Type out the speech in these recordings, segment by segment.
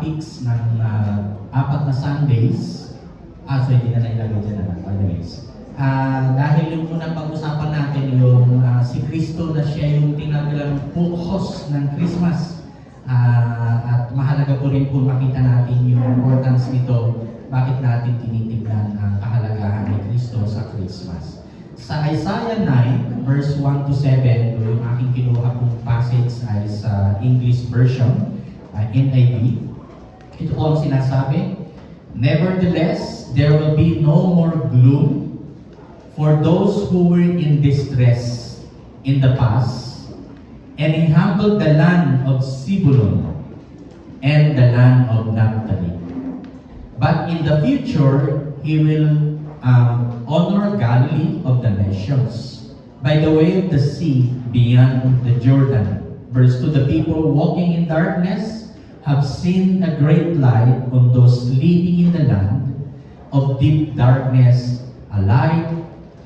topics ng 4 na Sundays. So hindi na nailagay dyan. Anyways. Dahil yung unang pag-usapan natin yung si Kristo na siya yung tinatawag focus ng Christmas. At mahalaga po rin po makita natin yung importance nito, bakit natin tinitignan ang kahalagahan ni Kristo sa Christmas. Sa Isaiah 9, verse 1 to 7, yung aking kinuha pong passage ay sa English version, NIV. Ito po ang sinasabi, "Nevertheless, there will be no more gloom for those who were in distress in the past, and he humbled the land of Zebulun and the land of Naphtali. But in the future, he will honor Galilee of the nations, by the way of the sea beyond the Jordan." Verse 2, "The people walking in darkness have seen a great light. On those living in the land of deep darkness, a light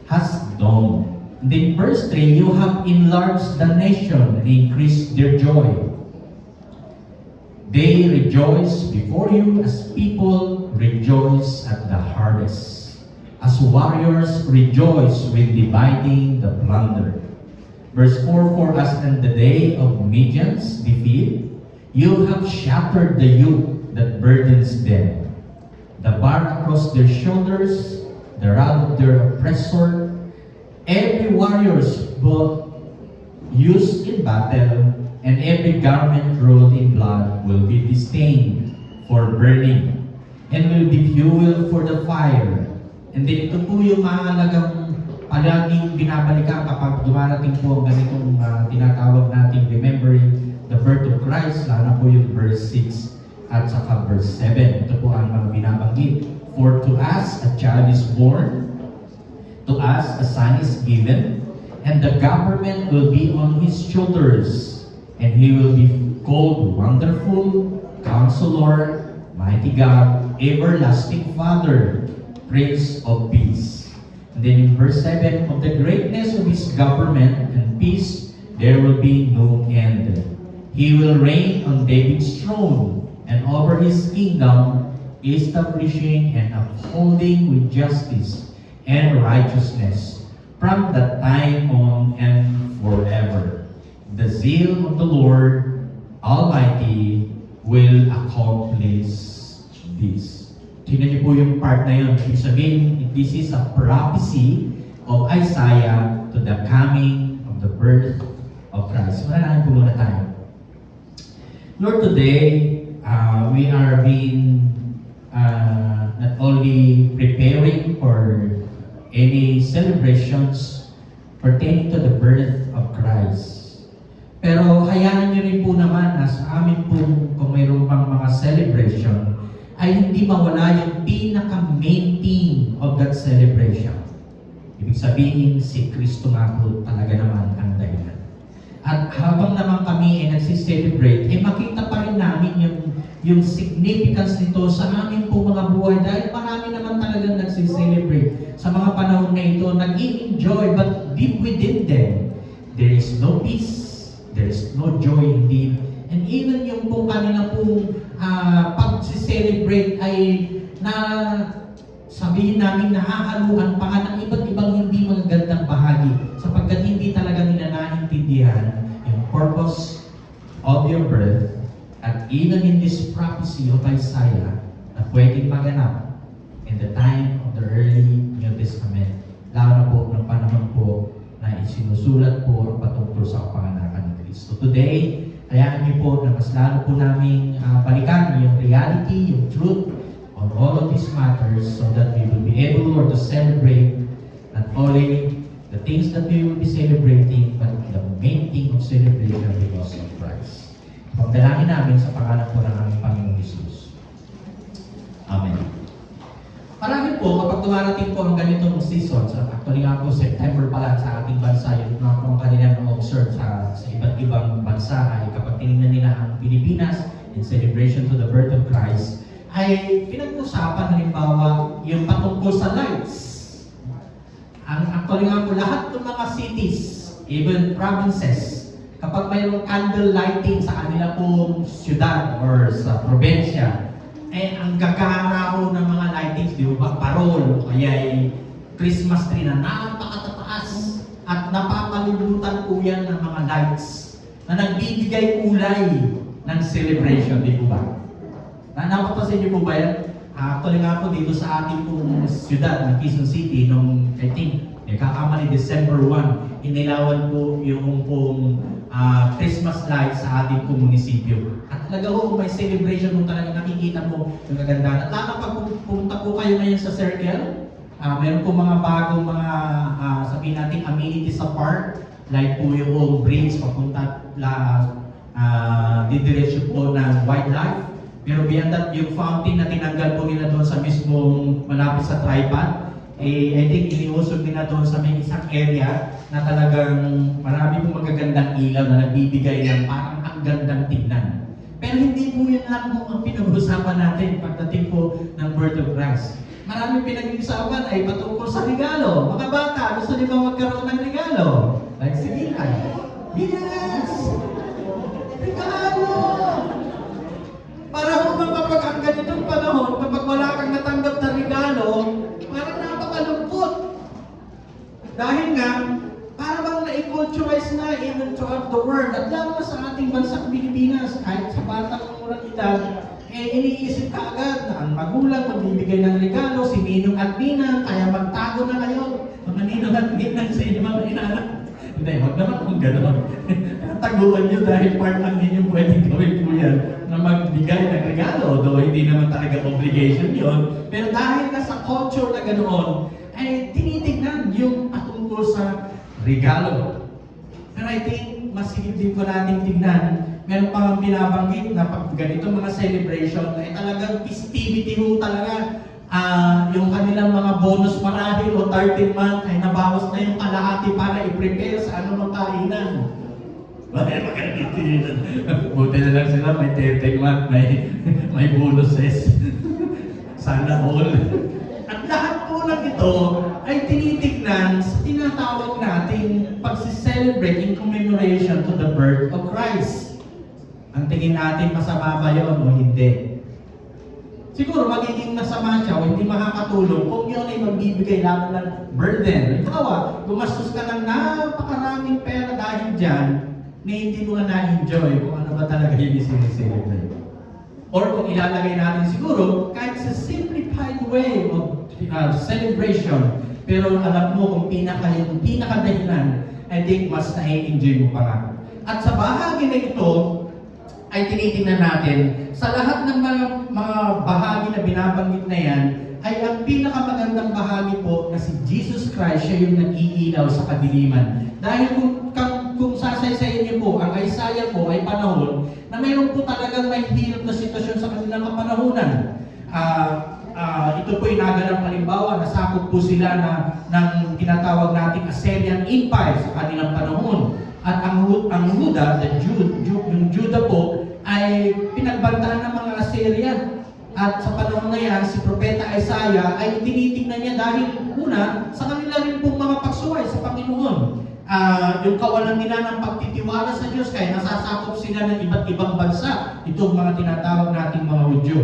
has dawned." And then verse 3, "You have enlarged the nation and increased their joy. They rejoice before you as people rejoice at the harvest, as warriors rejoice when dividing the plunder." Verse 4, "For as in the day of Midian's defeat, you have shattered the yoke that burdens them, the bar across their shoulders, the rod of their oppressor. Every warrior's both used in battle, and every garment rolled in blood will be disdained for burning, and will be fuel for the fire." And then ito po yung mahalagang palaging binabalikan kapag dumarating po ang ganitong tinatawag natin remembering the birth of Christ, lalo po yung verse 6 at saka verse 7. Ito po ang mga binabanggit. "For to us a child is born, to us a son is given, and the government will be on his shoulders, and he will be called Wonderful, Counselor, Mighty God, Everlasting Father, Prince of Peace." And then in verse 7, "Of the greatness of his government and peace there will be no end. He will reign on David's throne, and over his kingdom, establishing and upholding with justice and righteousness from that time on and forever. The zeal of the Lord Almighty will accomplish this." Tingnan niyo po yung part na yun. Ibig sabihin, this is a prophecy of Isaiah to the coming of the birth of Christ. Manalangin po muna tayo. Lord, today, we are being not only preparing for any celebrations pertaining to the birth of Christ. Pero hayaan niyo rin po naman na sa amin po, kung mayroon pang mga celebration, ay hindi mawala yung pinaka-main theme of that celebration. Ibig sabihin, si Kristo nga po talaga naman ang dahilan. At habang naman kami ay nagsiselebrate, makita pa rin namin yung significance nito sa amin po mga buhay dahil marami naman talagang nagsiselebrate. Sa mga panahon na ito, nag-enjoy, but deep within them, there is no peace, there is no joy indeed. And even yung po kanila pong pag-celebrate ay na sabihin namin nahahaluan pa nga ng iba't ibang hindi magagandang bahagi sapagkat hindi talaga nila naintindihan yung purpose of your birth at even in this prophecy of Isaiah na pwedeng maganap in the time of the early New Testament, lalo na po ng panahon po na isinusulat po ang patungkol sa kapanganakan ni Kristo. Today, hayaan niyo po na mas lalo po namin balikan yung reality, yung truth on all of these matters so that we will be able, Lord, to celebrate not only the things that we will be celebrating, but the main thing of celebration because of Christ. Pagdalangin namin sa pangalan po ng aming Panginoong Jesus. Amen. Marami po, kapag dumarating po ang ganitong season, actually nga po, September pa lang sa ating bansa, yung mga po kanilang observe sa iba't ibang bansa ay kapag tinignan nila ang Pilipinas in celebration to the birth of Christ, ay pinag-usapan halimbawa yung patungkol sa lights. Ang actually nga po, lahat ng mga cities, even provinces, kapag mayroong candle lighting sa kanila pong syudad or sa probinsya, ang gagara ho ng mga lightings, di ba? Parol, kaya Christmas tree na napakatataas at napapalibutan po yan ng mga lights na nagbibigay kulay ng celebration, di ba? Napapansin niyo po ba yan? Actually nga po dito sa ating pong syudad ng Quezon City, nung I think, kakamali December 1, inilawan po yung pong Christmas lights sa ating pong munisipyo. At talaga ho, may celebration mo talaga, nakikita mo yung kagandahan. At lalo pag pumunta po kayo ngayon sa Circle, meron po mga bagong mga, sabihin natin, amenities sa park, like po yung bridge papunta didiretso po ng wildlife. Pero beyond that, yung fountain na tinanggal po nila doon sa mismong malapit sa tripod, I think iniusog nila doon sa may isang area na talagang marami pong magagandang ilaw na nagbibigay ng parang ang gandang tignan. Pero hindi po yun lang po ang pinag-uusapan natin pagdating po ng birth of Christ. Maraming pinag-uusapan ay patungkol sa regalo. Mga bata, gusto niyo ba magkaroon ng regalo? Like sige lang. Yes! Regalo! Para kung kapag ang ganitong panahon, kapag wala kang natanggap na regalo, parang napakalungkot. Dahil nga, para bang na-culturize na even throughout the world, at lalo na sa ating bansang Pilipinas, kahit sa batang murang edad, iniisip ka agad na ang magulang magbibigay ng regalo, si Ninong at Ninang, kaya magtago na kayo. Mga Ninong at Ninang sa inyong mga inanak. Hindi, wag naman kung gano'n. Taguan nyo dahil part lang ninyo pwedeng gawin po yan na magbigay ng regalo, though hindi naman talaga obligation yon. Pero dahil na sa culture na ganoon, ay tinitignan yung patungkol sa regalo. Pero I think, masigit din po natin tignan, meron pang binabanggit na pag ganito mga celebration, ay talagang festivity ho talaga. Yung kanilang mga bonus marahil o 13 month ay nabawas na yung kalahati para i-prepare sa anumang kainan. Bakit magkakitinan? Buti na lang sila, may 13 month, may bonuses. Sana all. At lahat po ng ito ay tinitignan sa tinatawag nating pag-celebrate in commemoration to the birth of Christ. Ang tingin natin, masama ba yun o hindi? Siguro magiging masama siya o hindi makakatulong kung yun ay magbibigay lang ng burden. Ikaw gumastos ka ng napakaraming pera dahil dyan, na hindi mo na na-enjoy kung ano ba talaga yung sineselebrate. Or kung ilalagay natin siguro, kahit sa simplified way of celebration, pero alam mo kung pinaka-dahilan, I think mas na-enjoy mo pa nga. At sa bahagi na ito, ay tinitingnan natin, sa lahat ng mga bahagi na binabanggit na yan, ay ang pinakamagandang bahagi po na si Jesus Christ, siya yung nag-iilaw sa kadiliman. Dahil kung sasaysayin niyo po, ang Isaiah po ay panahon na mayroon po talagang may hirap na sitwasyon sa kanilang kapanahunan. Ito po yung naganap halimbawa, nasakop po sila ng tinatawag nating Assyrian Empire sa kanilang panahon. At ang Juda, yung Juda po, ay pinagbantaan ng mga Assyrian. At sa panahon na yan, si Propeta Isaiah ay tinitingnan niya dahil una, sa kanila rin pong mga pagsuway sa Panginoon. Yung kawalan nila ng pagtitiwala sa Diyos, kaya nasasakop sila ng iba't ibang bansa, itong mga tinatawag nating mga Hudyo.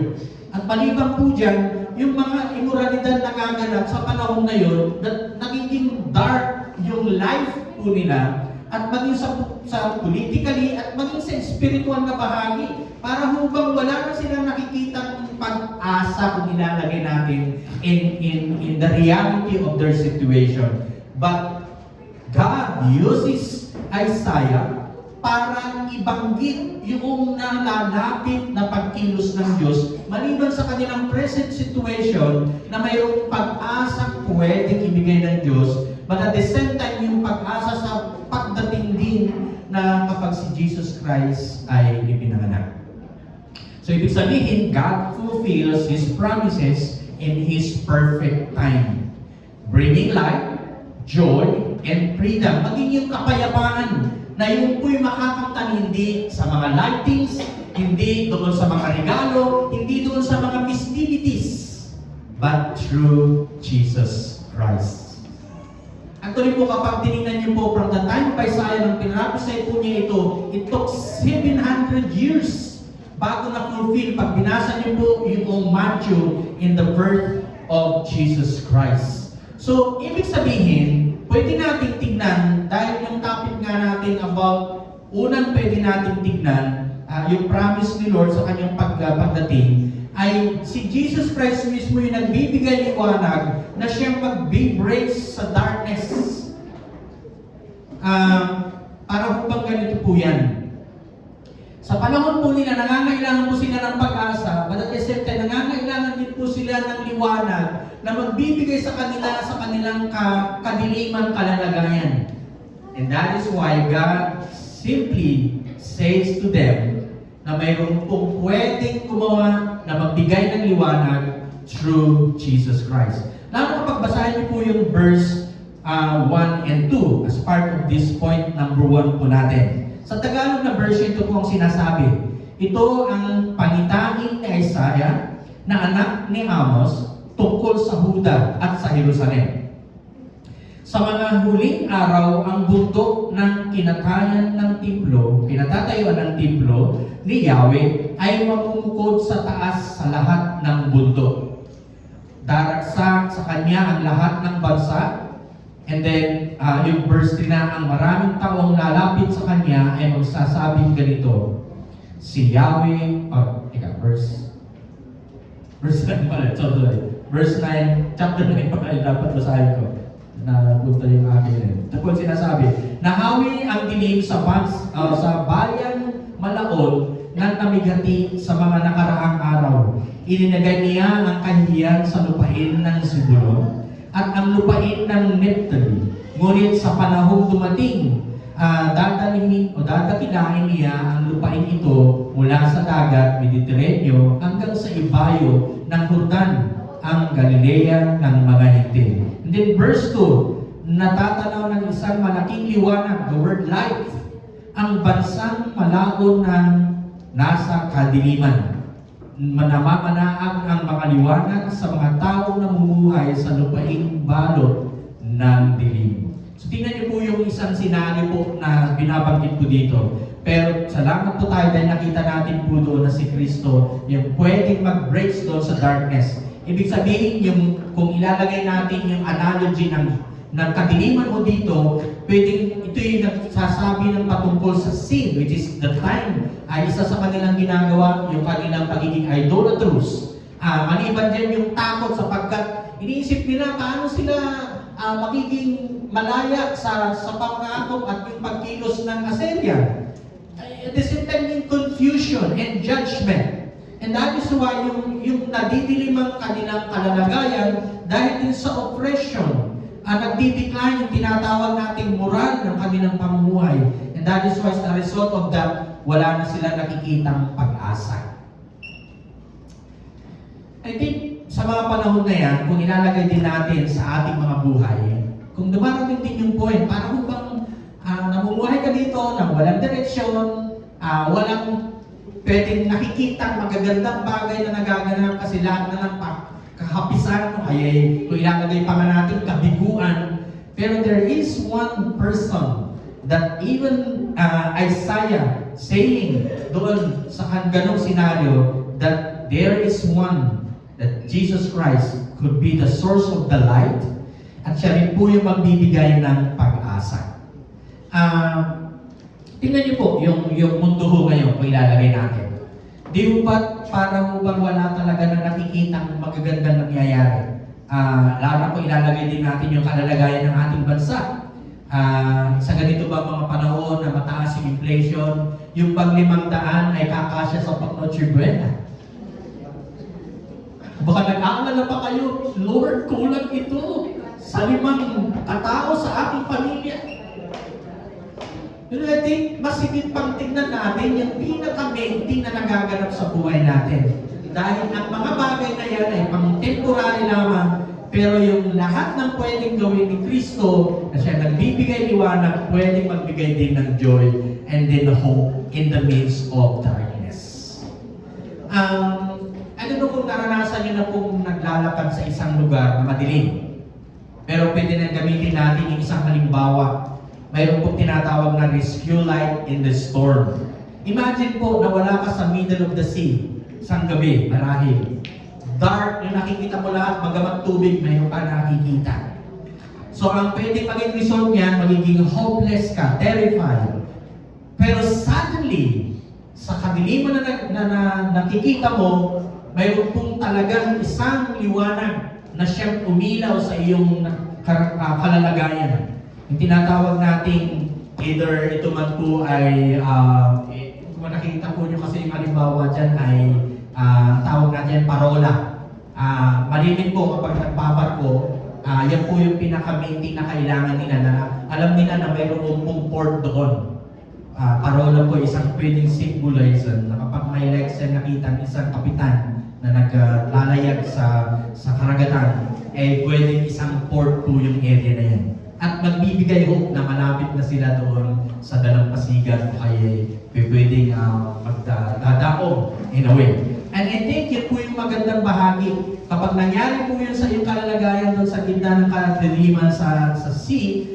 At maliban po dyan, yung mga immoralidad na gaganap sa panahon na yun, nagiging dark yung life po nila, at maging sa politically at maging sa spiritual na bahagi, para hubang wala na silang nakikitang pag-asa kung ilalagay natin in the reality of their situation. But God uses Isaiah para ibanggit yung nalalapit na pagkilos ng Diyos maliban sa kanilang present situation na mayroong pag-asa pwedeng ibigay ng Diyos, but at the same time yung pag-asa sa pagdating din na kapag si Jesus Christ ay ipinanganak. So ibig sabihin, God fulfills His promises in His perfect time, bringing life, joy, and freedom. Maging yung kapayapaan na yun po'y makakamtan hindi sa mga lightings, hindi doon sa mga regalo, hindi doon sa mga festivities, but through Jesus Christ. Actually niyo po, kapag tinignan niyo po from the time of Isaiah, nang pinrapisay po niya ito, it took 700 years bago na-fulfill. Pag binasa niyo po yung Matthew in the birth of Jesus Christ. So, ibig sabihin, pwede nating tignan, dahil yung topic nga natin about, unang pwede nating tignan, yung promise ni Lord sa kanyang pagdating, ay si Jesus Christ mismo yung nagbibigay liwanag na siyang mag-break sa darkness. Para po bang ganito po yan? Sa panahon po nila, nangangailangan po sila ng pag-asa, but at the same time, nangangailangan din po sila ng liwanag na magbibigay sa kanila sa kanilang kadiliman kalalagayan. And that is why God simply says to them na mayroon pong pwedeng gumawa na magbigay ng liwanag through Jesus Christ. Lalo kapag basahin niyo po yung verse 1 and 2 as part of this point number 1 po natin. Sa Tagalog na version, ito po ang sinasabi. Ito ang pangitain ni Isaiah na anak ni Amos tungkol sa Huda at sa Jerusalem. Sa mga huling araw, ang bundok ng kinatayuan ng templo ni Yahweh ay mamumukod sa taas sa lahat ng bundok. Daragsak sa kanya ang lahat ng bansa. And then, yung verse 3 na, ang maraming taong lalapit sa kanya ay magsasabing ganito, si Yahweh, verse 9 pala, verse 9, chapter 9 pa kayo dapat basahin ko. Na punta yung akin. Ito po sinasabi, nahawi ang dilim sa bayang Malaon ng namigati sa mga nakaraang araw. Ininagay niya ang kahihiyan sa lupain ng Zebulon at ang lupain ng Naphtali. Ngunit sa panahong dumating, dadakilain niya ang lupain ito mula sa dagat Mediterraneo hanggang sa ibayo ng Jordan, ang Galilea ng mga Hintil. And then verse 2, natatanaw ng isang malaking liwanag, the word light, ang bansang malaon ng nasa kadiliman. Namamanaag ang mga liwanag sa mga taong namumuhay sa lupaing balot ng dilim. So tingnan niyo po yung isang senaryo po na binabanggit po dito. Pero salamat po tayo dahil nakita natin po doon na si Kristo yung pwedeng mag-breaks doon sa darkness. Ibig sabihin, kung ilalagay natin yung analogy ng kadiliman mo dito, pwedeng ito yung nagsasabi ng patungkol sa sin, which is the time ay isa sa kanilang ginagawa, yung kanilang pagiging idolatrous. Maliban dyan yung takot sapagkat iniisip nila paano sila magiging malaya sa pangakop at yung pagkilos ng Assyria. At the same time, yung confusion and judgment. And that is why yung nadidilim ang kanilang kalalagayan dahil din sa oppression, nagdidecline yung tinatawag nating moral ng kanilang pamumuhay. And that is why as a result of that, wala na sila nakikitang pag-asa. I think sa mga panahon na yan, kung ilalagay din natin sa ating mga buhay, kung dumarating din yung point, parang bang namumuhay ka dito na walang direksyon, walang pwedeng nakikita magagandang bagay na nagaganap kasi lahat na ng kahapisan mo ay kung ilalagay pa nga natin kabiguan. Pero there is one person that even Isaiah saying doon sa ganong senaryo that there is one that Jesus Christ could be the source of the light at siya rin po yung magbibigay ng pag-asa. Tingnan niyo po yung mundo ho ngayon kung ilalagay natin. Di ho ba parang wala talaga na nakikitang magagandang nangyayari? Lalo na kung ilalagay din natin yung kalalagayan ng ating bansa. Sa ganito ba mga panahon na mataas yung inflation, yung pag 500 ay kakasya sa pag-Noche Buena. Baka nag-aalala pa kayo, Lord, kulang ito sa 5 katao sa ating pamilya. Pero I think, mas higit pang tignan natin yung pinaka-main na nagaganap sa buhay natin. Dahil ang mga bagay na yan ay pang-temporary lamang, pero yung lahat ng pwedeng gawin ni Kristo, na siya nagbibigay liwanag, pwedeng magbigay din ng joy and then hope in the midst of darkness. Ano kung naranasan niyo na pong naglalakad sa isang lugar na madilim? Pero pwede na gamitin natin yung isang halimbawa. Mayroon pong tinatawag na rescue light in the storm. Imagine po na wala ka sa middle of the sea, isang gabi, marahil. Dark, yung nakikita mo lahat, magamat tubig, mayroon ka nakikita. So ang pwede maging result niyan, magiging hopeless ka, terrified. Pero suddenly, sa kadiliman na nakikita mo, mayroon pong talagang isang liwanag na siyang umilaw sa iyong kalalagayan. Yung tinatawag nating either ito man po ay kung nakikita po nyo kasi yung halimbawa dyan ay tawag natin parola. Marinig po kapag nagbabarko, yan po yung pinaka-maintain na kailangan nila na alam nila na mayroon pong port doon. Parola po isang pwedeng symbolize na kapag may leksen nakita isang kapitan na naglalayag sa karagatan, pwedeng isang port po yung area na yan. At magbibigay hope na malapit na sila doon sa dalampasigan o kaya pwedeng magdadaong in a way. And I think yun po yung magandang bahagi. Kapag nangyari po yun sa iyong kalalagayan doon sa gitna ng kadiliman sa sea,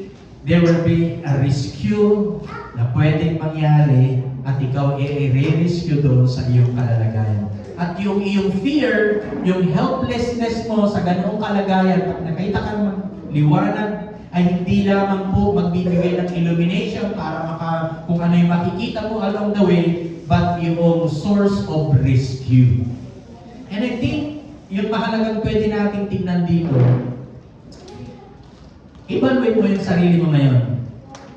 there will be a rescue na pwedeng mangyari at ikaw i-rescue doon sa iyong kalalagayan. At yung iyong fear, yung helplessness mo sa ganoong kalagayan, pag nakita ka ng liwanag, ay hindi lamang po magbibigay ng illumination para kung ano yung makikita mo along the way, but yung source of rescue. And I think, yung mahalagang pwede nating tignan dito, evaluate mo yung sarili mo ngayon.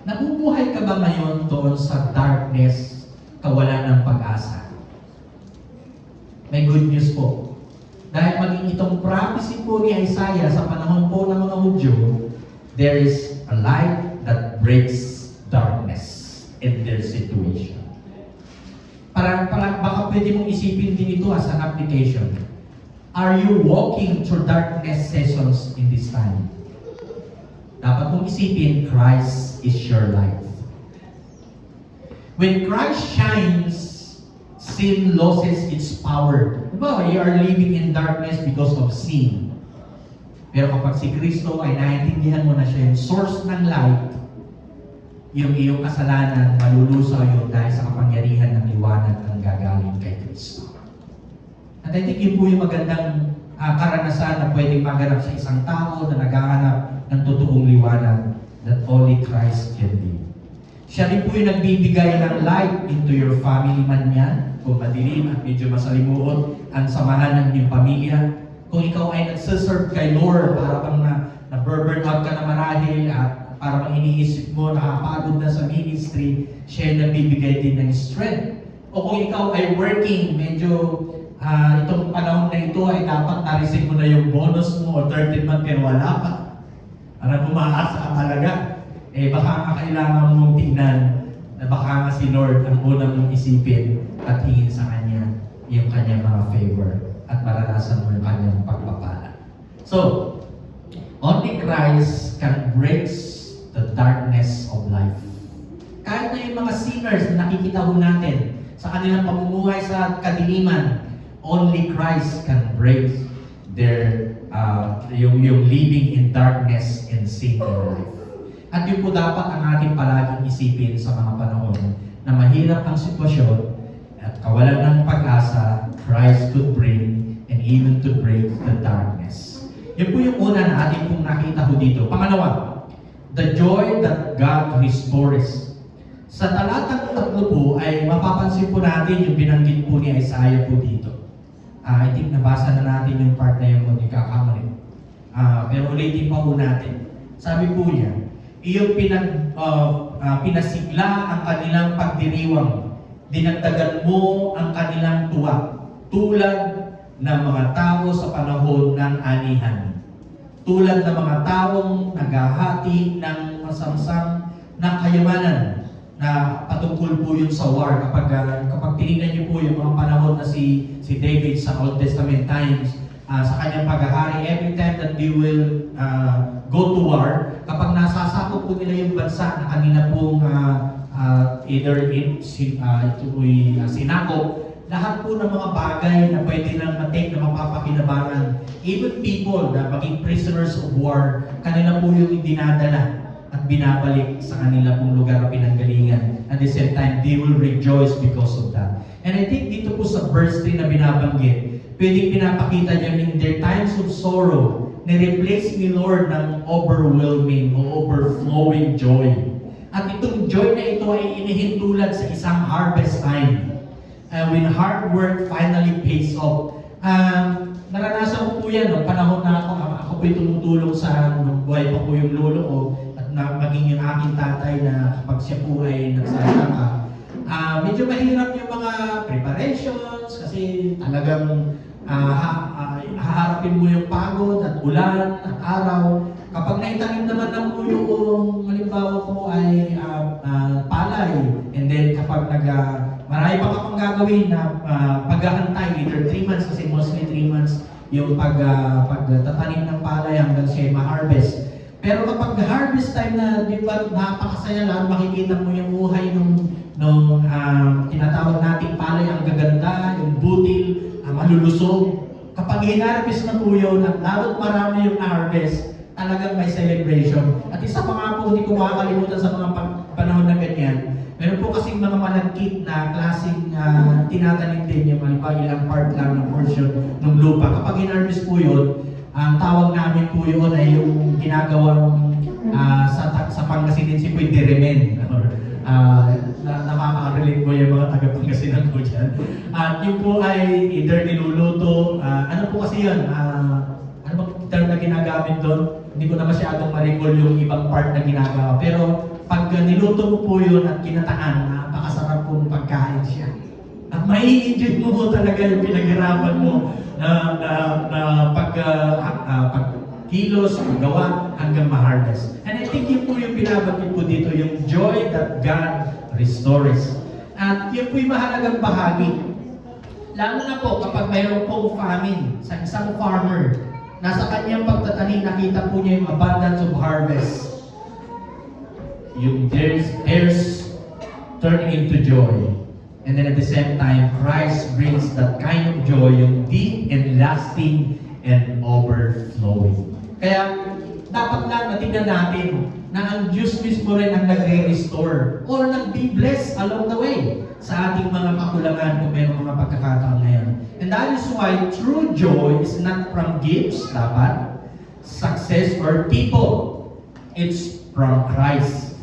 Nabubuhay ka ba ngayon doon sa darkness, kawalan ng pag-asa? May good news po. Dahil maging itong prophecy po ni Isaiah sa panahon po ng mga Hudyo, there is a light that breaks darkness in their situation. Parang baka pwede mong isipin din ito as an application. Are you walking through darkness seasons in this time? Dapat mong isipin, Christ is your light. When Christ shines, sin loses its power. Diba? You are living in darkness because of sin. Pero kapag si Kristo ay naiintindihan mo na siya yung source ng light, yung iyong kasalanan, malulusaw yun dahil sa kapangyarihan ng liwanag ng gagaling kay Kristo. At I think yun po yung magandang karanasan na pwedeng maganap sa isang tao na naghahanap ng totoong liwanag that only Christ can be. Siya rin po yung nagbibigay ng light into your family man yan. Kung madilim at medyo masalimuot ang samahan ng iyong pamilya. Kung ikaw ay nagsiserve kay Lord, para bang na-burn out ka na marahil at para bang iniisip mo, nakapagod na sa ministry, siya yung nagbibigay din ng strength. O kung ikaw ay working, medyo itong panahon na ito ay dapat na-receive mo na yung bonus mo o 13th month pero wala pa. Para umaasa ka talaga. Baka nga kailangan mong tingnan na baka nga si Lord ang unang mong isipin at hingin sa Kanya yung Kanyang mga favor at maranasan mo yung Kanyang pagpapala. So, only Christ can break the darkness of life. Kahit na yung mga sinners na nakikita ho natin sa kanilang pamumuhay sa kadiliman, only Christ can break their yung living in darkness and sin in life. At yun po dapat ang ating palaging isipin sa mga panahon na mahirap ang sitwasyon at kawalan ng pag-asa, Christ could bring and even to break the darkness. Yun po yung una na ating pong nakita ho dito. Pangalawa, the joy that God restores. Sa talatang 3 po ay mapapansin po natin yung binanggit po ni Isaiah po dito. I think nabasa na natin yung part na yun kung di kakamali. Pero ulitin pa po natin. Sabi po niya, iyong pinasigla ang kanilang pagdiriwang. Dinagdagan mo ang kanilang tuwa. Tulad ng mga tao sa panahon ng anihan. Tulad ng mga taong naghahati ng masamsam ng kayamanan na patungkol po yun sa war. Kapag tinignan niyo po yung mga panahon na si David sa Old Testament times, sa kanyang paghahari, every time that they will go to war, kapag nasasakop po nila yung bansa na kanila pong either sinakop lahat po ng mga bagay na pwede nang matake na mapapakinabangan. Even people na maging prisoners of war, kanila po yung dinadala at binabalik sa kanila pong lugar na pinanggalingan. At the same time, they will rejoice because of that. And I think dito po sa verse 3 na binabanggit, pwedeng pinapakita niya in their times of sorrow, ni-replace ni Lord ng overwhelming o overflowing joy. At itong joy na ito ay inihintulad sa isang harvest time. When hard work finally pays off. Naranasan ko po yan, no? Panahon na ako po'y tumutulong sa nung buhay pa po yung lolo ko at maging yung aking tatay na kapag siya po ay nagsasama. Medyo mahirap yung mga preparations kasi talagang haharapin mo yung pagod at ulan at araw. Kapag naitanim naman ng po yung halimbawa po ay palay, and then kapag marami pa kapang gagawin na paghahantay, either 3 months kasi mostly 3 months yung pagtatanim ng palay hanggang siya ma-harvest. Pero kapag harvest time na, di ba, napakasaya lang, makikita mo yung buhay nung tinatawag nating palay, ang gaganda, yung butil, malulusog. Kapag hinarvest na po yun at lalo't marami yung na-harvest, talagang may celebration. At isa pa nga po, hindi ko makakalimutan sa mga panahon na ganyan, meron po kasing mga malagkit na klaseng tinatanim din yung ilang part lang ng portion ng lupa. Kapag hinarvest po yun, ang tawag namin po yun ay yung ginagawang sa Pangasinan si Pwede Remen. Nakaka-relate mo yung mga taga-Pangasinan po dyan. At yun po ay either niluluto, ano po kasi yun, ano bang term na ginagamit doon? Hindi ko na masyadong ma-recall yung ibang part na ginagawa. Pero pag niluto mo po yun at kinataan, napakasarap pong pagkain siya. At mai-enjoy mo po talaga yung pinaghirapan mo na pagkilos, paggawa, hanggang ma-harvest. And I think yun po yung binabanggit po dito, yung joy that God restores. At yun po yung mahalagang bahagi. Lalo na po kapag mayroon pong famine sa isang farmer, nasa kanyang pagtatanim, nakita po niya yung abundance of harvest. Yung tears turning into joy. And then at the same time, Christ brings that kind of joy, yung deep and lasting and overflowing. Kaya dapat lang natingnan natin na ang Diyos mismo rin ang nagre-restore or nag-be-bless along the way sa ating mga kakulangan kung mayroong mga pagkakataon ngayon. And that is why true joy is not from gifts, dapat, success, or people. It's from Christ.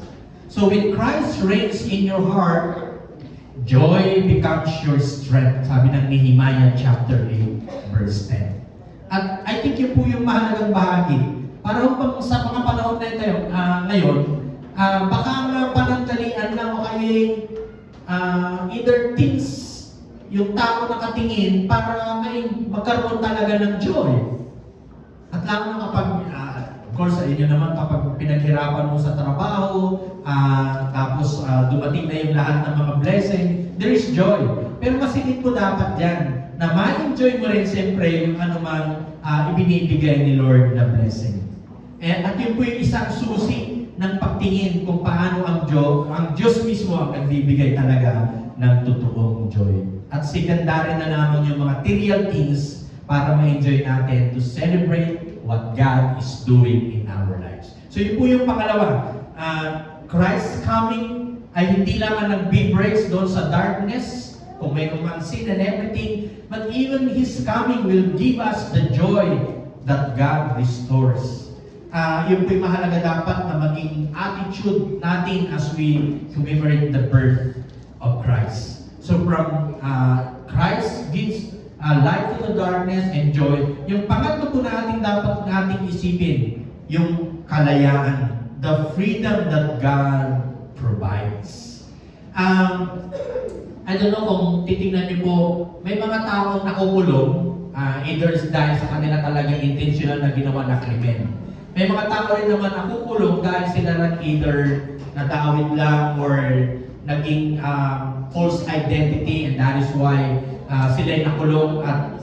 So when Christ reigns in your heart, joy becomes your strength. Sabi ng Nehemiah chapter 8, verse 10. At I think yun po yung mahalagang bahagi. Para sa mga panahon na ito ngayon, baka panandalian lang o kayo either things yung tao nakatingin para magkaroon talaga ng joy. At lalo na kapag, of course, sa inyo naman kapag pinaghirapan mo sa trabaho, tapos dumating na yung lahat ng mga blessing, there is joy. Pero masigit po dapat dyan na ma-enjoy mo rin siyempre yung anumang ibinibigay ni Lord na blessing. At yun po yung isang susi ng pagtingin kung paano ang Diyos mismo ang nagbibigay talaga ng totoong joy. At secondary na naman yung mga material things para ma-enjoy natin to celebrate what God is doing in our lives. So yun po yung pangalawa. Christ's coming ay hindi lang ang nag-big breaks doon sa darkness, kung may man sin and everything, but even His coming will give us the joy that God restores. Yun po yung mahalaga dapat na maging attitude natin as we commemorate the birth of Christ. So from Christ gives light to the darkness and joy. Yung pangatlo po dapat nating isipin, yung kalayaan, the freedom that God provides. I don't know kung titingnan niyo po, may mga taong nakukulong, either dahil sa kanila talagang intentional na ginawa na krimen. May mga tao rin naman nakukulong dahil sila either nadawit lang or naging false identity, and that is why sila'y nakulong at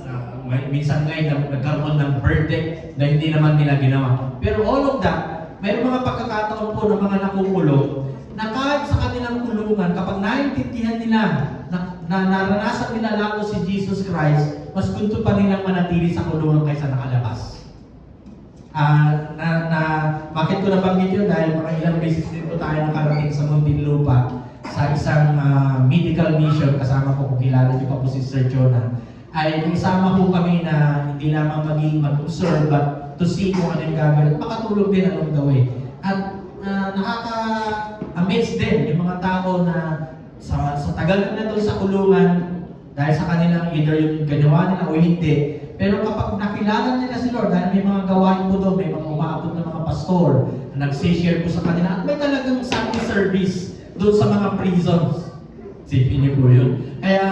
minsan ngayon nagkaroon ng verdict na hindi naman nila ginawa. Pero all of that, may mga pagkakataon po ng mga nakukulong na kahit sa kanilang kulungan, kapag naintindihan nila na naranasan nila lalo si Jesus Christ, mas gusto pa nilang manatili sa kulungan kaysa nakalabas. Bakit ko nabanggit yun? Dahil mga ilang beses din po tayo nakarating sa Muntinlupa sa isang medical mission, kasama ko, kung kilala niyo pa po si Sir Jonah, ay isama po kami na hindi lamang maging mag-observe, but to see kung ano yung gagawin, at makatulog din along the way. At nakaka-amaze din yung mga tao na sa tagal na doon sa kulungan, dahil sa kanilang either yung ganawa nila o hindi, pero kapag nakilala nila si Lord, dahil may mga gawain po doon, may mga umaabot na mga pastor, na nag-share po sa kanila, at may talagang Sunday service doon sa mga prisons. Sipin niyo po yun. Kaya,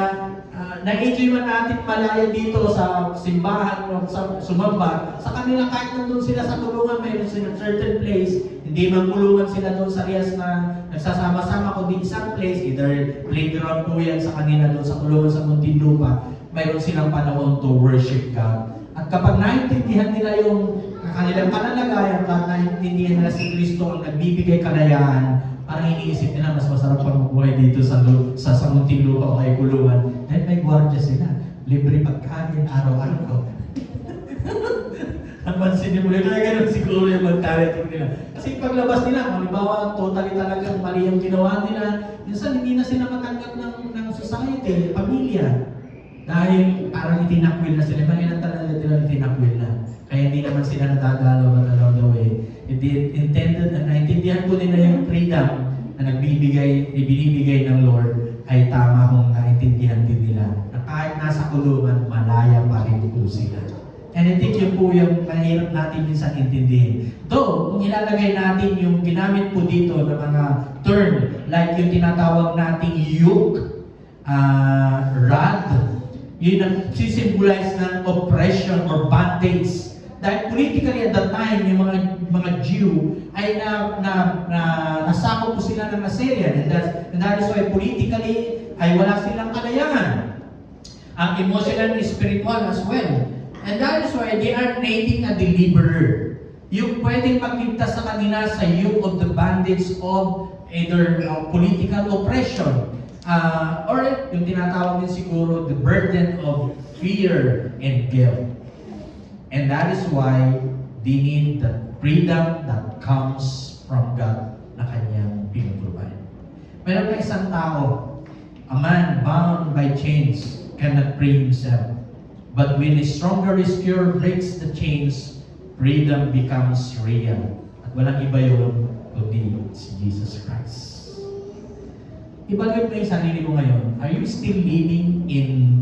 na-enjoy man natin malaya dito sa simbahan o sa sumamba, sa kanila kahit nandun sila sa kulungan, mayroon sila certain place, hindi man kulungan sila doon sa Rias na nagsasama-sama, kundi isang place, either playground po yan sa kanila doon sa kulungan sa Muntinlupa, mayroon silang panahon to worship God. At kapag naintindihan nila yung kanilang panalagayan at naintindihan nila si Kristo ang nagbibigay kalayaan, parang iniisip nila mas masarap pang mabuhay dito sa Muntinlupa o kay kulungan. Dahil may gwardiya sila. Libre pagkain araw-araw. Napansin niyo mo yun, kaya ganun siguro yung mentality nila. Kasi paglabas nila, halimbawa, totally talagang mali yung ginawa nila, minsan hindi na sila matanggap ng society, pamilya. Dahil parang itinakwil na sila. Mga talaga nila itinakwil na. Kaya hindi naman sila nadadalaw along the way. Intended na naintindihan ko nila yung freedom na ibinibigay ng Lord ay tama kung naintindihan din nila na kahit nasa kulungan, malaya pa rin po sila. And I think yun po yung mahirap natin minsan intindihin. Though, kung ilalagay natin yung ginamit po dito ng mga term, like yung tinatawag nating yoke, rod, yun ang sisimbolize ng oppression or bondage. Dahil politically at that time, yung mga Jew ay nasakop po sila ng Assyrian. And that is why politically ay wala silang kalayahan. Ang emotional and spiritual as well. And that is why they are needing a deliverer. Yung pwedeng magligtas sa kanila sa yoke of the bondage of either political oppression. Or yung tinatawag din siguro the burden of fear and guilt. And that is why they need the freedom that comes from God na kanyang pinuprovide. Meron na isang tao, a man bound by chains cannot free himself. But when a stronger rescuer breaks the chains, freedom becomes real. At walang iba yun kundi si Jesus Christ. Ibalik mo yung sarili mo ngayon. Are you still living in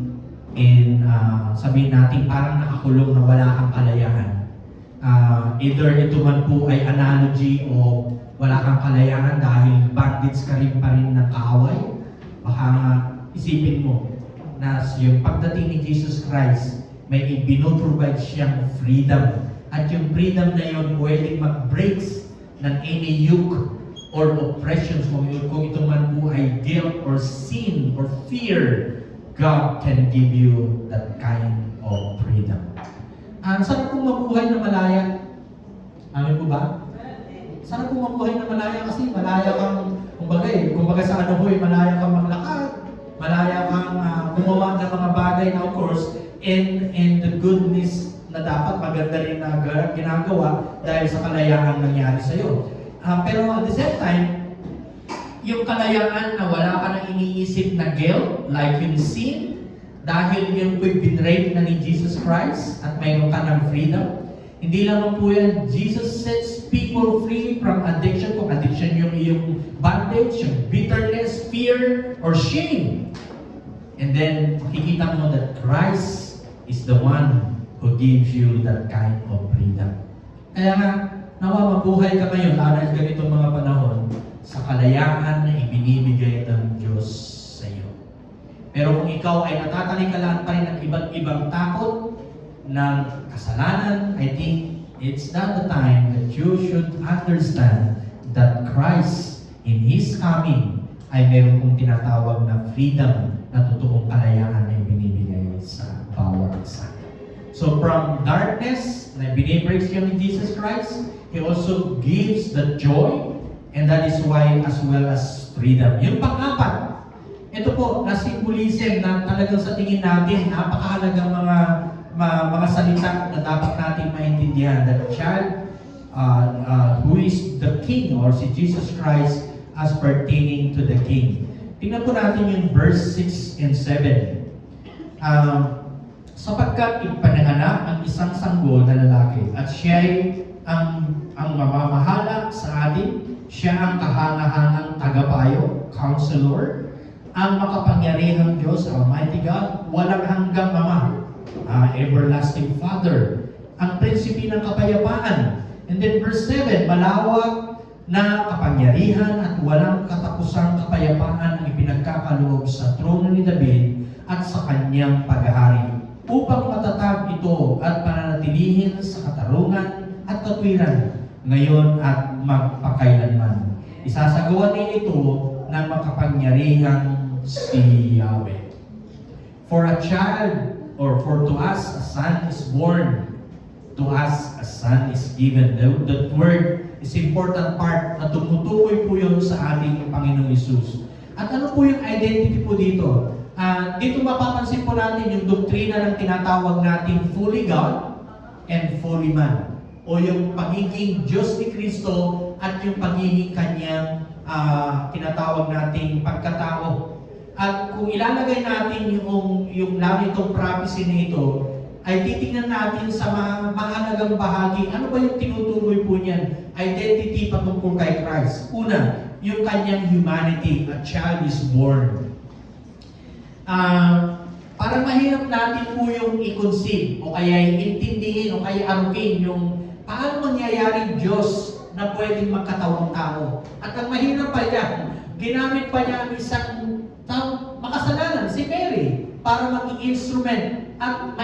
sabihin natin parang nakakulong na wala kang kalayahan? Either ito man po ay analogy o wala kang kalayahan dahil bandits ka rin pa rin ng kaaway. Baka isipin mo na yung pagdating ni Jesus Christ, may ibinoprovide siyang freedom. At yung freedom na yun pwedeng mag-breaks ng any yoke or oppressions, kung ito man po ay guilt or sin or fear. God can give you that kind of freedom. Sarap pong mabuhay na malaya. Amin po ba? Sarap pong mabuhay na malaya kasi malaya kang, kumbaga sa ano po, malaya kang maglakad, malaya kang gumawa ng mga bagay na of course, and the goodness na dapat maganda rin na ginagawa dahil sa kalayaan nangyari sa iyo. Pero at the same time, yung kalayaan na wala ka nang iniisip na guilt, like yung sin, dahil yung binrape na ni Jesus Christ at mayroon ka ng freedom. Hindi lamang po yan, Jesus sets people free from addiction. Kung addiction yung iyong bondage, yung bitterness, fear, or shame. And then, makikita mo that Christ is the one who gives you that kind of freedom. Kaya nga, nawa mabuhay ka ngayon, aral ganitong mga panahon, sa kalayaan na ibinibigay ng Diyos sa iyo. Pero kung ikaw ay natatalikalan pa rin ng iba't ibang takot ng kasalanan, I think it's not the time that you should understand that Christ in His coming ay meron kong tinatawag na freedom na totoong kalayaan na ibinibigay sa bawat isa. So from darkness na binibreaks you ni Jesus Christ, He also gives the joy. And that is why as well as freedom. Yung pang-apat, ito po, na symbolism na talagang sa tingin natin, napakahalagang mga salita na dapat natin maintindihan. That child who is the king or si Jesus Christ as pertaining to the king. Tingnan po natin yung verse 6 and 7. Sapagkat ipinanganak ang isang sanggol na lalaki at siya'y ang mamamahala sa atin, siya ang kahangahangang tagapayo, counselor, ang makapangyarihang Diyos, Almighty God, walang hanggang Ama, everlasting Father, ang prinsipe ng kapayapaan. And then verse 7, malawak na kapangyarihan at walang katapusang kapayapaan ang ipinagkakaloob sa trono ni David at sa kanyang paghahari, upang matatag ito at pananatilihin sa katarungan at katwiran ngayon at magpakailanman. Isasagawa niya ito ng makapangyarihang si Yahweh. For a child, or for to us a son is born, to us a son is given. That word is important part na tumutukoy po yun sa ating Panginoong Hesus. At ano po yung identity po dito? Dito mapapansin po natin yung doktrina ng tinatawag nating fully God and fully man. O yung pagiging Diyos ni Kristo at yung pagiging kanyang tinatawag nating pagkatao. At kung ilalagay natin yung itong prophecy na ito, ay titingnan natin sa mahalagang bahagi. Ano ba yung tinutukoy po niyan? Identity patungkol kay Christ. Una, yung kanyang humanity, a child is born. Para mahirap natin po yung i-conceive o kaya intindihin o kaya arugin yung paano mangyayari Diyos na pwedeng magkatawang tao. At ang mahirap pa yan, ginamit pa niya ang isang makasalanan, si Mary, para maging instrument at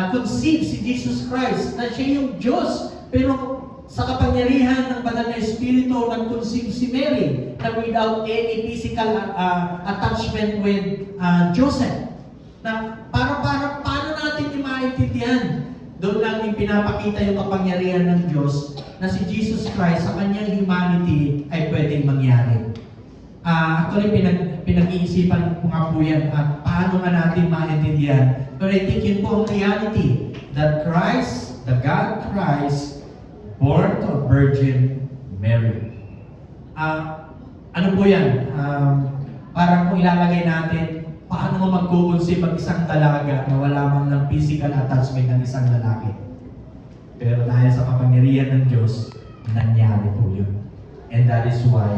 conceive si Jesus Christ na siya yung Diyos. Pero sa kapangyarihan ng banal na Espiritu, nag-conceive si Mary na without any physical attachment with Joseph. Na paano natin yung maintindihan? Doon lang yung pinapakita yung kapangyarihan ng Diyos na si Jesus Christ sa kanyang humanity ay pwedeng mangyari. Actually, pinag-iisipan ko nga po yan at paano nga natin maintindihan. Pero I think yun po ang reality that Christ, the God Christ, born to a Virgin Mary. Ano po yan? Parang kung ilalagay natin, paano mo mag-conceive ang isang dalaga na wala man ng physical attachment ng isang lalaki. Pero dahil sa kapangyarihan ng Diyos, nangyari po yun. And that is why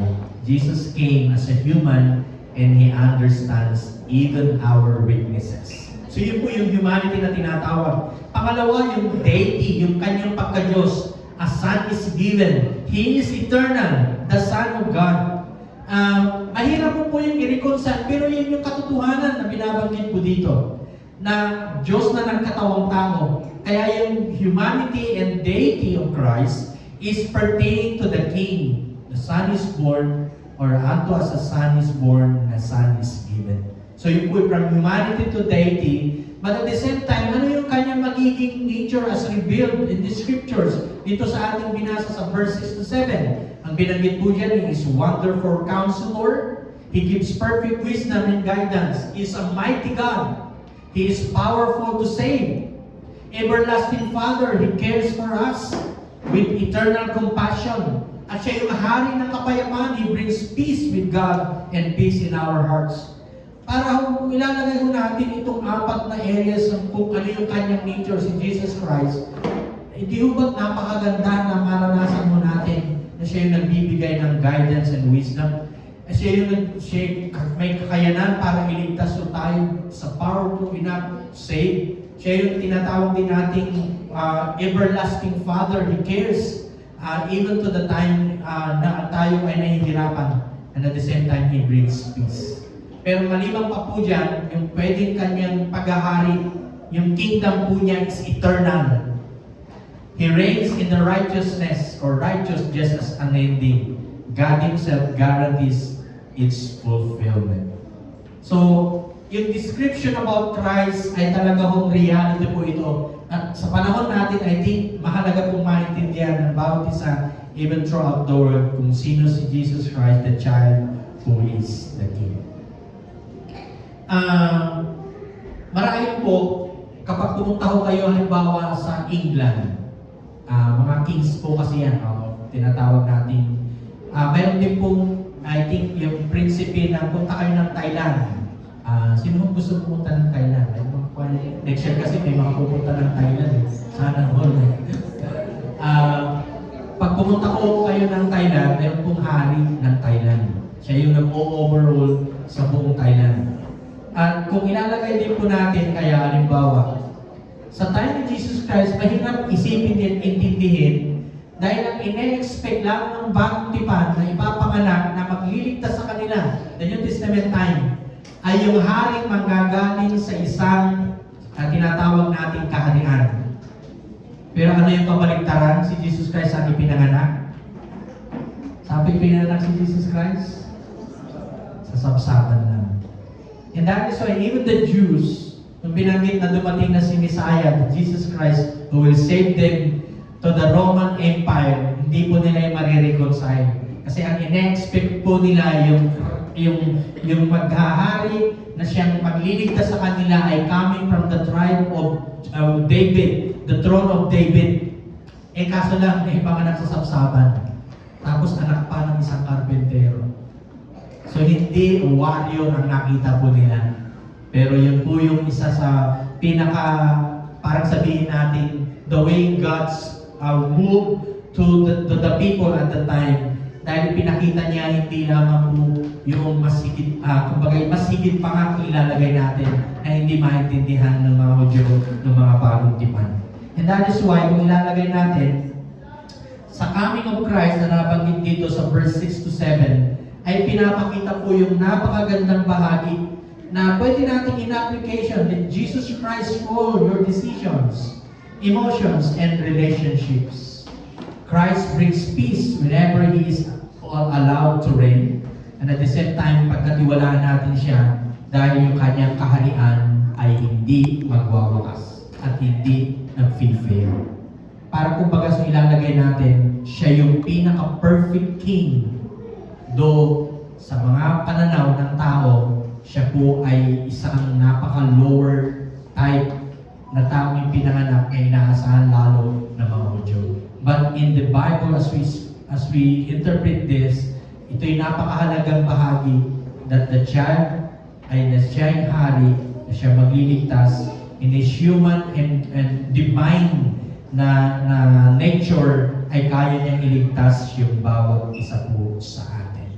Jesus came as a human and He understands even our weaknesses. So yun po yung humanity na tinatawag. Pangalawa, yung deity, yung kanyang pagka-Diyos. A son is given. He is eternal, the Son of God. Mahirap po yung i-reconcile, pero yun yung katotohanan na binabanggit po dito. Na Diyos na nagkatawang tao. Kaya yung humanity and deity of Christ is pertaining to the King. The Son is born, or unto us a Son is born, a Son is given. So yung po from humanity to deity, but at the same time, ano yung kanyang magiging nature as revealed in the Scriptures? Dito sa ating binasa sa verses 6 to 7. Ang binanggit po dyan is wonderful counselor. He gives perfect wisdom and guidance. He is a mighty God. He is powerful to save. Everlasting Father, He cares for us with eternal compassion. At siya yung hari ng kapayapaan. He brings peace with God and peace in our hearts. Para kung ilalagay mo natin itong apat na areas ng kung ano yung kanyang nature si Jesus Christ, hindi ho ba't napakaganda na maranasan mo natin na siya yung nagbibigay ng guidance and wisdom? Siya yung may kakayanan para iligtas so tayo sa powerful enough to save. Siya yung tinatawag din nating everlasting Father. He cares even to the time na tayo ay nahihirapan. And at the same time, He brings peace. Pero maliban pa po dyan, yung pwedeng kanyang paghahari, yung kingdom po niya is eternal. He reigns in the righteousness or righteous just as unending. God Himself guarantees its fulfillment. So, yung description about Christ ay talaga hong reality po ito. At sa panahon natin, I think, mahalaga pong maintindihan ng bawat isa, even throughout the world, kung sino si Jesus Christ, the child who is the King. Marahil po, kapag pumunta ko kayo halimbawa sa England, mga kings po kasi yan, tinatawag natin. Mayroon din pong, I think, yung prinsipe na punta kayo ng Thailand. Sino gusto pumunta ng Thailand? Next year kasi may mga pupunta ng Thailand. Sana all. Pag pumunta ko kayo ng Thailand, mayroon pong hari ng Thailand. Siya yung nag-overall sa buong Thailand. At kung ilalagay din po natin, kaya halimbawa, sa time ni Jesus Christ, mahirap isipin din, intindihin, dahil ang ine-expect lang ng bagong tipan na ipapanganak na magliligtas sa kanila, the New Testament time, ay yung haring manggagaling sa isang tinatawag nating kaharian. Pero ano yung kabaligtaran? Si Jesus Christ ang ipinanganak? Sabi pinanganak si Jesus Christ? Sa sabsaban lang. And that is why even the Jews, nung binanggit na dumating na si Messiah, Jesus Christ, who will save them to the Roman Empire, hindi po nila yung marireconcile. Kasi ang ine-expect po nila yung maghahari na siyang magliligtas sa kanila ay coming from the tribe of David, the throne of David. Kaso lang, naipanganak sa sabsaban. Tapos anak pa ng isang karpentero. So hindi warrior ang nakita po nila. Pero yun po yung isa sa parang sabihin natin, the way God's moved to the people at the time. Dahil pinakita niya hindi lamang po yung mas higit pa nga ilalagay natin na hindi maintindihan ng mga Hudyo ng mga bagong tipan. And that is why kung ilalagay natin sa coming of Christ na nabanggit dito sa verse 6 to 7, ay pinapakita po yung napakagandang bahagi na pwede natin in-application that Jesus Christ rule your decisions, emotions, and relationships. Christ brings peace whenever He is allowed to reign. And at the same time, pagkatiwalaan natin siya dahil yung kanyang kaharian ay hindi magwawakas at hindi nag-fail. Para kumbaga sa ilalagay natin, siya yung pinaka-perfect king. Though sa mga pananaw ng tao, siya po ay isang napaka-lower type na taong pinanganak na inaasahan lalo ng mga Hudyo. But in the Bible, as we interpret this, ito'y napakahalagang bahagi that the child ay na siya yung hari, na siya magliligtas in his human and divine na nature ay kaya niyang iligtas yung bawat isa po sa atin.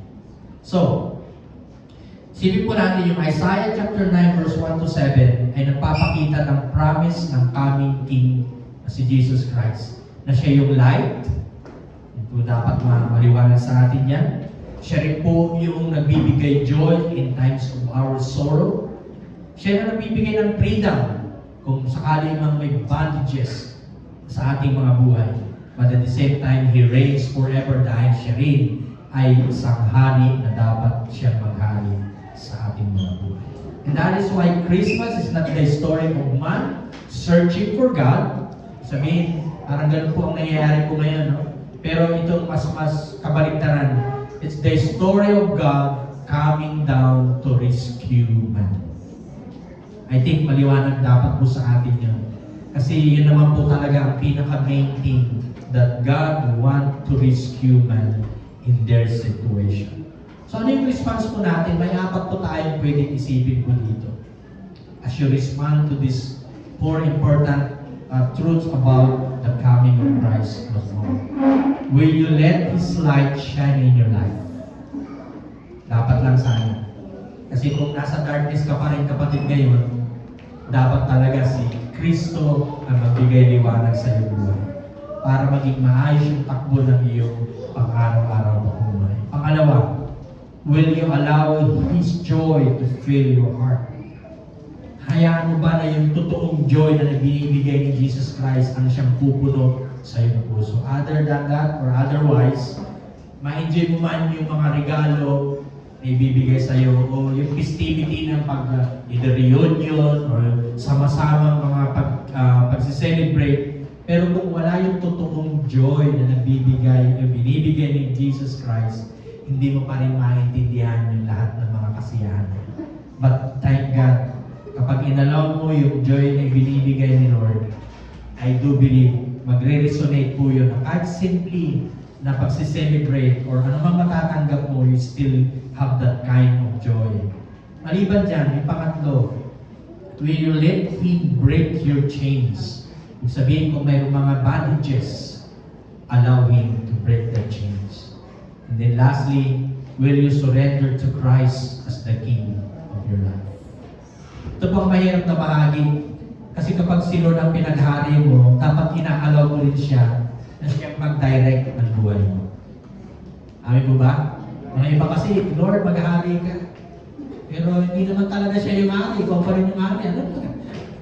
So, silipin po natin yung Isaiah chapter 9 verse 1 to 7 ay nagpapakita ng promise ng coming King na si Jesus Christ. Na siya yung light. Ito dapat maliwanag sa atin yan. Siya rin po yung nagbibigay joy in times of our sorrow. Siya na nagbibigay ng freedom kung sakali mang may bondages sa ating mga buhay. But at the same time, He reigns forever dahil siya rin ay isang hari na dapat siya maghari sa ating mga buhay. And that is why Christmas is not the story of man searching for God. Sabihin, parang ganun po ang nangyayari po ngayon, no? Pero itong mas kabaligtaran, it's the story of God coming down to rescue man. I think maliwanag dapat po sa atin yun. Kasi yun naman po talaga ang pinaka-main thing that God want to rescue man in their situation. So ano yung response po natin? May apat po tayong pwedeng isipin po dito. As you respond to this four important truths about the coming of Christ the Lord. Will you let His light shine in your life? Dapat lang sana. Kasi kung nasa darkness ka pa rin kapatid ngayon, dapat talaga si Kristo ang magbigay liwanag sa iyong buhay para maging maayos yung takbo ng iyong pang-araw-araw na buhay. Pangalawa, will you allow His joy to fill your heart? Hayaan mo ba na yung totoong joy na binibigay ni Jesus Christ ang siyang pupuno sa iyong puso? Other than that or otherwise, ma-enjoy mo man yung mga regalo na ibibigay sa iyo o yung festivity ng either reunion or sama-sama mga pag-celebrate. Pero kung wala yung totoong joy na binibigay ni Jesus Christ, hindi mo pa rin maintindihan yung lahat ng mga kasiyahan. But thank God, kapag inalaw mo yung joy na binibigay ni Lord, I do believe, magre-resonate po yun. Kahit simply na pagsi-celebrate or anumang matatanggap mo, you still have that kind of joy. Maliban dyan, yung pangatlo, will you let Him break your chains? Ibig sabihin, kung mayroong mga bondages, allow Him to break the chains. And then lastly, will you surrender to Christ as the King of your life? Ito po ang mahirap na bahagi. Kasi kapag si Lord ang pinaghari mo, dapat ina-allow mo rin siya na siya mag-direct ng buhay mo. Amin po ba? Mga iba kasi, Lord, maghari ka. Pero hindi naman talaga siya yung hari. Ikaw pa rin yung hari. Ano ba?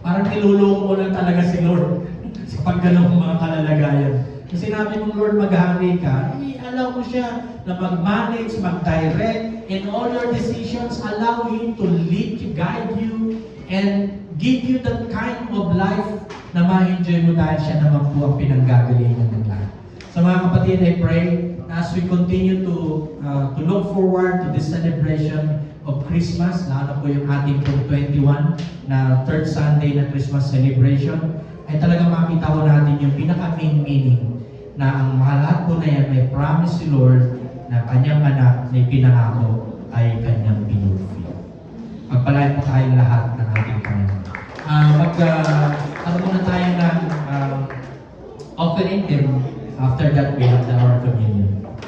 Parang nilulong mo lang talaga si Lord sa pagganong mga kalalagayan. Kung sinabi mong Lord, maghari ka, i-allow mo siya na mag-manage, mag-direct, in all your decisions, allow Him to lead you, guide you, and give you that kind of life na ma-enjoy mo dahil siya naman po ang pinanggagalingan ng lahat. So mga kapatid, I pray as we continue to look forward to this celebration of Christmas, lalo po yung ating 21 na third Sunday na Christmas celebration, ay talagang makita ko natin yung pinaka-main meaning na ang lahat po na yan may promise si Lord na kanyang anak na ipinangako ay kanyang pinulfi. Pagpalain po tayong lahat ng ating Panginoon. Muna tayo ng offering, then after that we have the our communion.